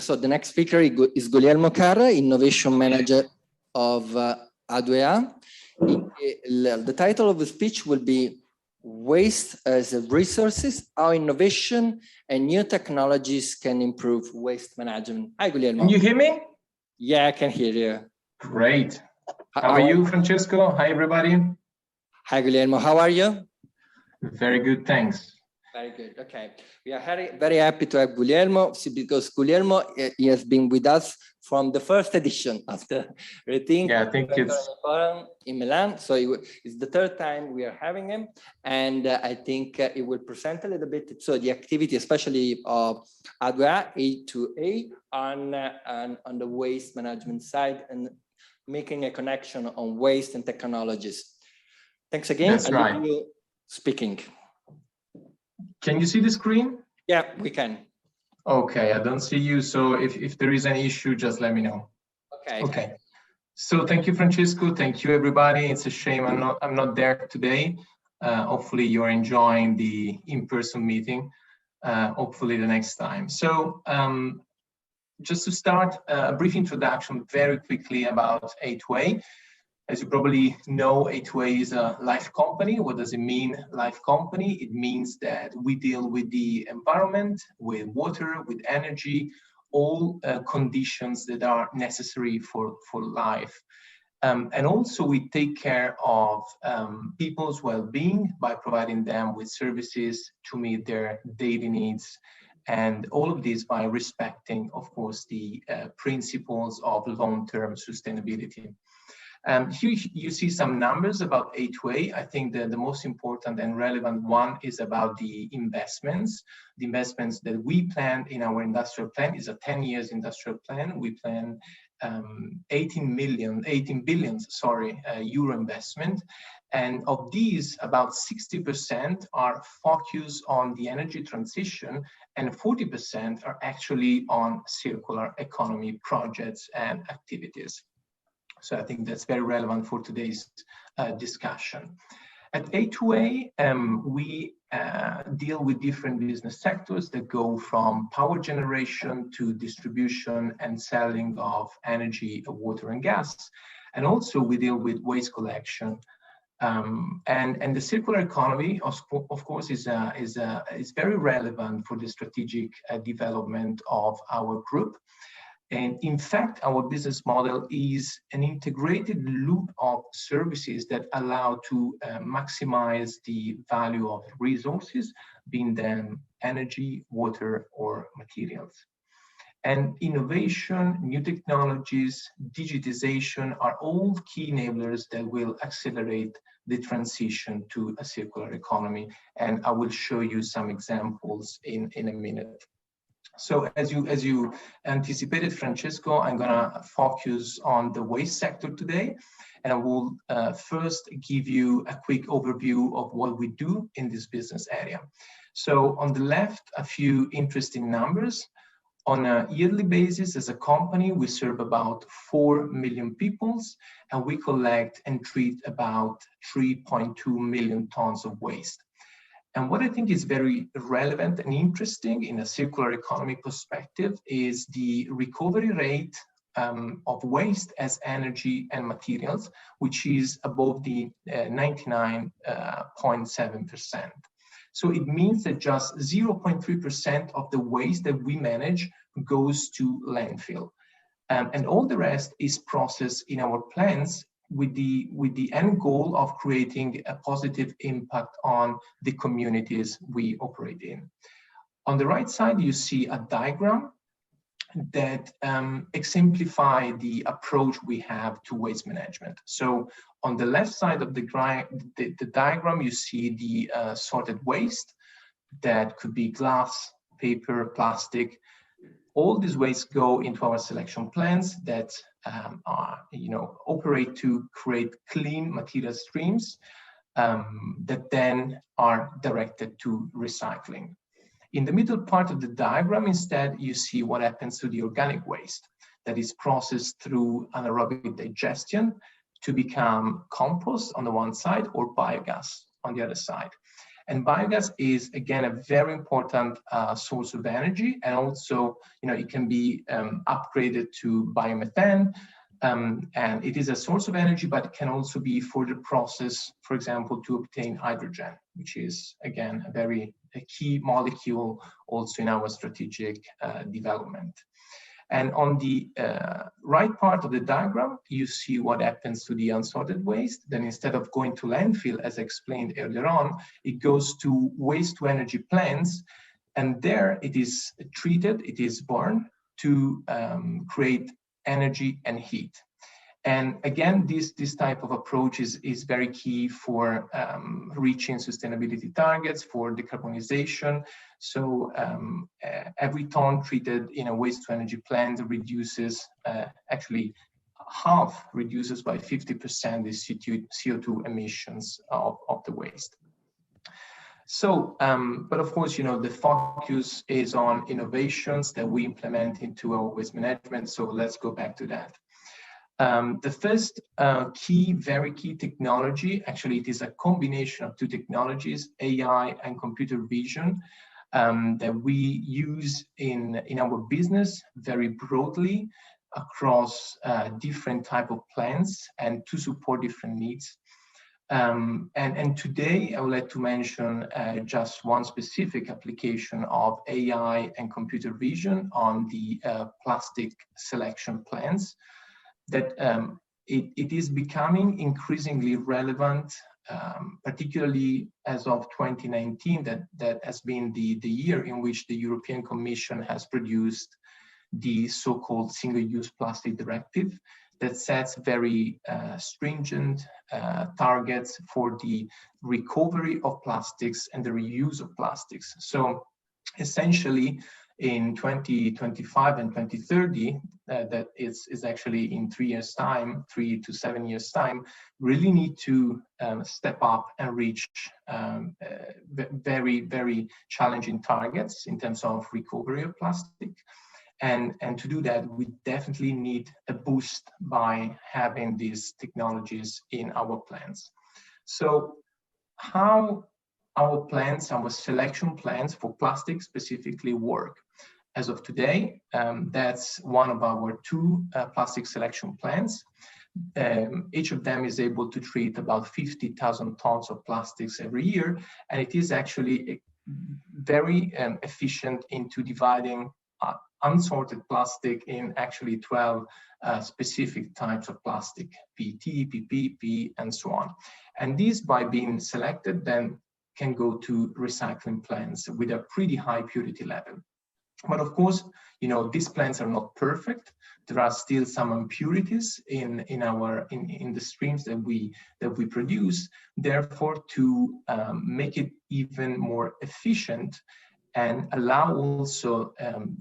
So the next speaker is Guglielmo Carra, Innovation Manager of A2A. The title of the speech will be Waste as Resources, How Innovation and New Technologies Can Improve Waste Management. Hi, Guglielmo. Can you hear me? Yeah, I can hear you. Great. How are you, Francesco? Hi, everybody. Hi, Guglielmo. How are you? Very good, thanks. Very good. Okay. We are very happy to have Guglielmo because Guglielmo, he has been with us from the first edition of the Rethink. Yeah, I think it's in Milan. So it's the third time we are having him. And I think he will present a little bit. So the activity, especially of A2A on the waste management side and making a connection on waste and technologies. Thanks again. That's right. You speaking. Can you see the screen? Yeah, we can. Okay, I don't see you. So if there is an issue, just let me know. Okay. So thank you, Francesco. Thank you, everybody. It's a shame I'm not there today. Hopefully you're enjoying the in-person meeting. Hopefully the next time. So just to start, a brief introduction very quickly about A2A. As you probably know, A2A is a life company. What does it mean, life company? It means that we deal with the environment, with water, with energy, all conditions that are necessary for life. And also we take care of people's well-being by providing them with services to meet their daily needs. And all of this by respecting, of course, the principles of long-term sustainability. Here you see some numbers about A2A. I think the most important and relevant one is about the investments. The investments that we plan in our industrial plan is a 10 years industrial plan. We plan 18 billion euro investment. And of these, about 60% are focused on the energy transition and 40% are actually on circular economy projects and activities. So I think that's very relevant for today's discussion. At A2A, we deal with different business sectors that go from power generation to distribution and selling of energy, water, and gas. And also we deal with waste collection. And the circular economy, of course, is very relevant for the strategic development of our group. And in fact, our business model is an integrated loop of services that allow to maximize the value of resources, being them energy, water, or materials. And innovation, new technologies, digitization are all key enablers that will accelerate the transition to a circular economy. And I will show you some examples in a minute. So as you anticipated, Francesco, I'm gonna focus on the waste sector today. And I will first give you a quick overview of what we do in this business area. So on the left, a few interesting numbers. On a yearly basis, as a company, we serve about 4 million people, and we collect and treat about 3.2 million tons of waste. And what I think is very relevant and interesting in a circular economy perspective is the recovery rate of waste as energy and materials, which is above the 99.7%. So it means that just 0.3% of the waste that we manage goes to landfill. And all the rest is processed in our plants with the end goal of creating a positive impact on the communities we operate in. On the right side, you see a diagram that exemplify the approach we have to waste management. So on the left side of the diagram, you see the sorted waste that could be glass, paper, plastic. All these wastes go into our selection plants that operate to create clean material streams that then are directed to recycling. In the middle part of the diagram, instead, you see what happens to the organic waste that is processed through anaerobic digestion to become compost on the one side or biogas on the other side. And biogas is, again, a very important source of energy, and also, it can be upgraded to biomethane, and it is a source of energy, but it can also be further processed, for example, to obtain hydrogen, which is, again, a key molecule also in our strategic development. And on the right part of the diagram, you see what happens to the unsorted waste. Then instead of going to landfill, as explained earlier on, it goes to waste to energy plants. And there it is treated, it is burned to create energy and heat. And again, this type of approach is very key for reaching sustainability targets, for decarbonization. So every ton treated in a waste to energy plant reduces, actually half reduces by 50% the CO2 emissions of the waste. So, but of course, the focus is on innovations that we implement into our waste management. So let's go back to that. The first very key technology, actually it is a combination of two technologies, AI and computer vision, that we use in our business very broadly across different type of plants and to support different needs. And today I would like to mention just one specific application of AI and computer vision on the plastic selection plants. That it is becoming increasingly relevant, particularly as of 2019, that has been the year in which the European Commission has produced the so-called Single-Use Plastic Directive that sets very stringent targets for the recovery of plastics and the reuse of plastics. So essentially, in 2025 and 2030, that is actually in 3 years' time, 3 to 7 years' time, really need to step up and reach very, very challenging targets in terms of recovery of plastic. And to do that, we definitely need a boost by having these technologies in our plants. So how our plants, our selection plants for plastic specifically work? As of today, that's one of our two plastic selection plants. Each of them is able to treat about 50,000 tons of plastics every year, and it is actually very efficient into dividing unsorted plastic in actually 12 specific types of plastic, PET, PP, PE, and so on. And these, by being selected, then can go to recycling plants with a pretty high purity level. But of course, these plants are not perfect. There are still some impurities in the streams that we produce. Therefore, to make it even more efficient and allow also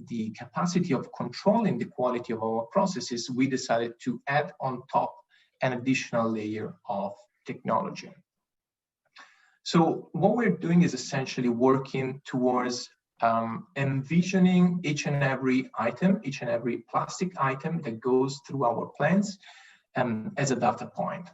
the capacity of controlling the quality of our processes, we decided to add on top an additional layer of technology. So what we're doing is essentially working towards envisioning each and every item, each and every plastic item that goes through our plants as a data point.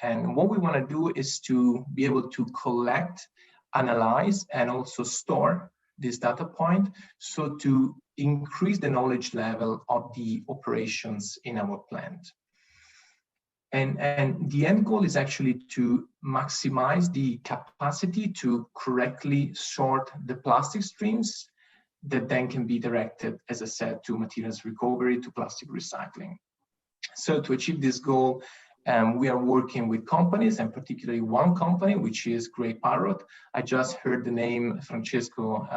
And what we want to do is to be able to collect, analyze, and also store this data point, so to increase the knowledge level of the operations in our plant. And the end goal is actually to maximize the capacity to correctly sort the plastic streams that then can be directed, as I said, to materials recovery, to plastic recycling. So to achieve this goal, we are working with companies, and particularly one company, which is Grey Parrot. I just heard the name Francesco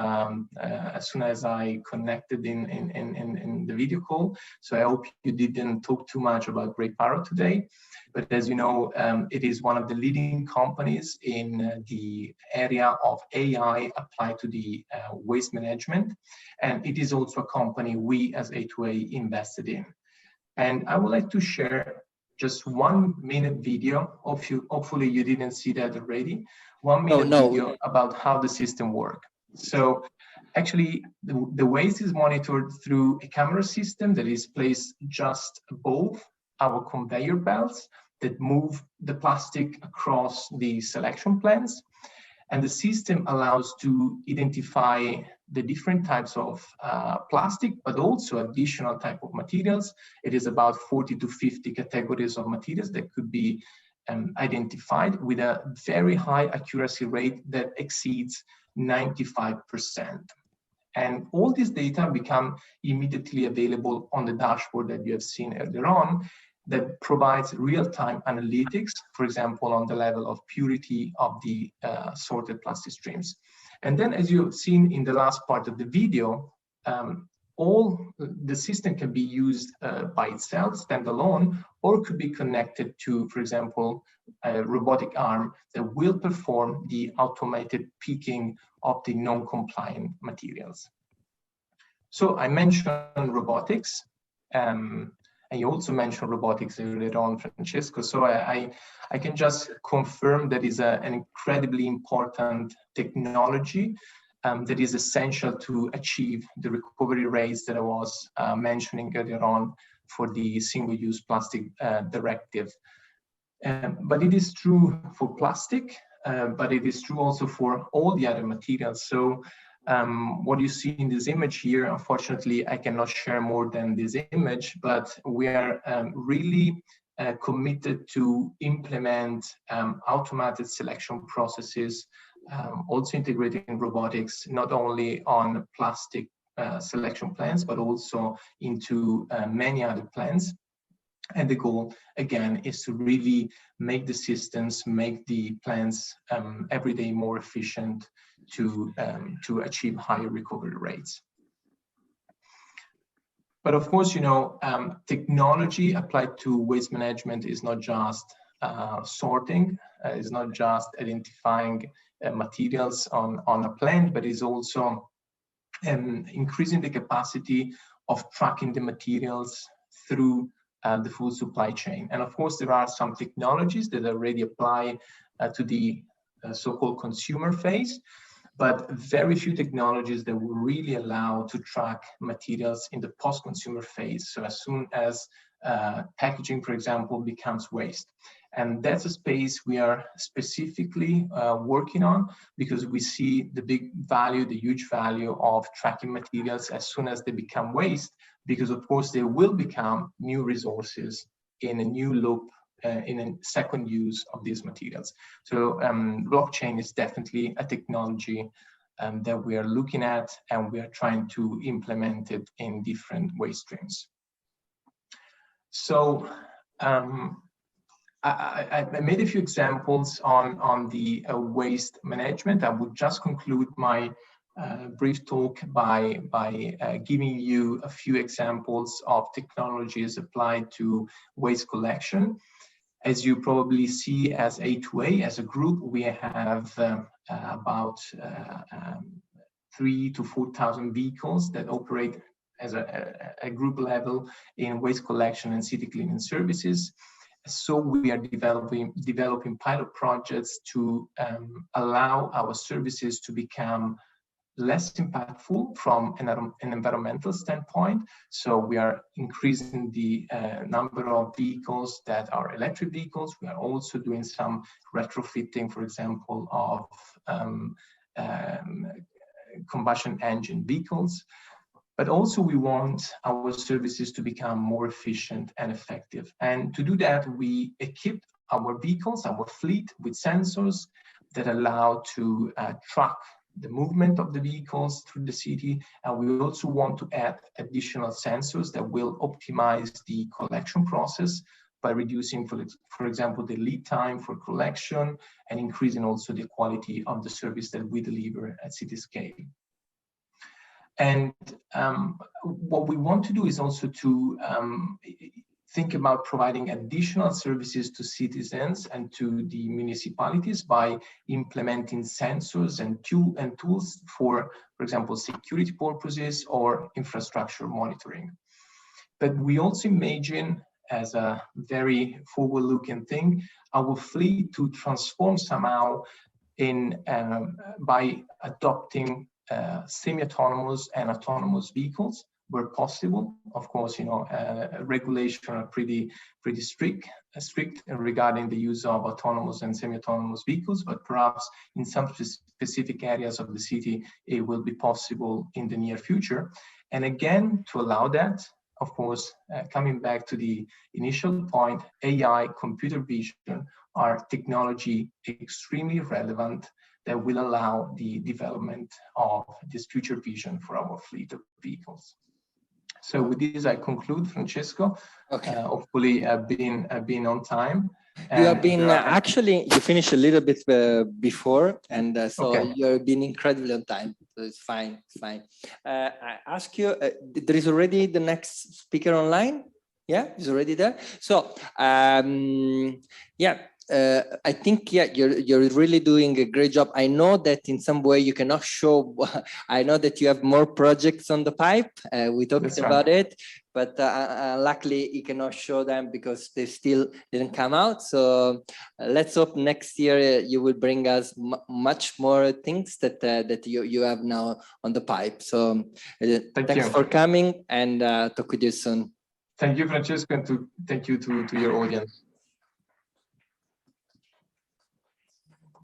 as soon as I connected in the video call. So I hope you didn't talk too much about Grey Parrot today. But as you know, it is one of the leading companies in the area of AI applied to the waste management. And it is also a company we as A2A invested in. And I would like to share just 1 minute video of you. Hopefully you didn't see that already. 1 minute video about how the system works. So actually the waste is monitored through a camera system that is placed just above our conveyor belts that move the plastic across the selection plants. And the system allows to identify the different types of plastic, but also additional type of materials. It is about 40 to 50 categories of materials that could be identified with a very high accuracy rate that exceeds 95%. And all this data become immediately available on the dashboard that you have seen earlier on, that provides real-time analytics, for example, on the level of purity of the sorted plastic streams. And then, as you've seen in the last part of the video, all the system can be used by itself, standalone, or could be connected to, for example, a robotic arm that will perform the automated picking of the non-compliant materials. So I mentioned robotics, and you also mentioned robotics earlier on, Francesco. So I can just confirm that is an incredibly important technology that is essential to achieve the recovery rates that I was mentioning earlier on for the single-use plastic directive. But it is true for plastic, but it is true also for all the other materials. So what you see in this image here, unfortunately, I cannot share more than this image, but we are really committed to implement automated selection processes, also integrating robotics, not only on plastic selection plants, but also into many other plants. And the goal, again, is to really make the systems, make the plants every day more efficient to achieve higher recovery rates. But of course, you know, technology applied to waste management is not just sorting, is not just identifying materials on a plant, but is also increasing the capacity of tracking the materials through the full supply chain. And of course, there are some technologies that already apply to the so-called consumer phase, but very few technologies that will really allow to track materials in the post-consumer phase. So as soon as packaging, for example, becomes waste. And that's a space we are specifically working on, because we see the big value, the huge value of tracking materials as soon as they become waste, because of course they will become new resources in a new loop, in a second use of these materials. So blockchain is definitely a technology that we are looking at, and we are trying to implement it in different waste streams. So I made a few examples on the waste management. I would just conclude my brief talk by giving you a few examples of technologies applied to waste collection. As you probably see, as A2A, as a group, we have about 3,000 to 4,000 vehicles that operate as a group level in waste collection and city cleaning services. So we are developing pilot projects to allow our services to become less impactful from an environmental standpoint. So we are increasing the number of vehicles that are electric vehicles. We are also doing some retrofitting, for example, of combustion engine vehicles. But also we want our services to become more efficient and effective. And to do that, we equip our vehicles, our fleet, with sensors that allow to track the movement of the vehicles through the city. And we also want to add additional sensors that will optimize the collection process by reducing, for example, the lead time for collection, and increasing also the quality of the service that we deliver at city scale. And what we want to do is also to think about providing additional services to citizens and to the municipalities by implementing sensors and tools for example, security purposes or infrastructure monitoring. But we also imagine, as a very forward-looking thing, our fleet to transform somehow in by adopting semi-autonomous and autonomous vehicles, where possible. Of course, regulation are pretty strict regarding the use of autonomous and semi-autonomous vehicles, but perhaps in some specific areas of the city, it will be possible in the near future. And again, to allow that, of course, coming back to the initial point, AI, computer vision are technology extremely relevant that will allow the development of this future vision for our fleet of vehicles. So with this, I conclude, Francesco. Okay. Hopefully, I've been on time. You have been actually, you finished a little bit before, and so okay. you've been incredibly on time. So it's fine. It's fine. I ask you, there is already the next speaker online. Yeah, he's already there. So yeah. I think you're really doing a great job. I know that in some way you cannot show. I know that you have more projects on the pipe. We talked about it, but luckily you cannot show them because they still didn't come out. So let's hope next year you will bring us much more things that you have now on the pipe. So thanks for coming, and talk with you soon. Thank you, Francesco, and thank you to your audience.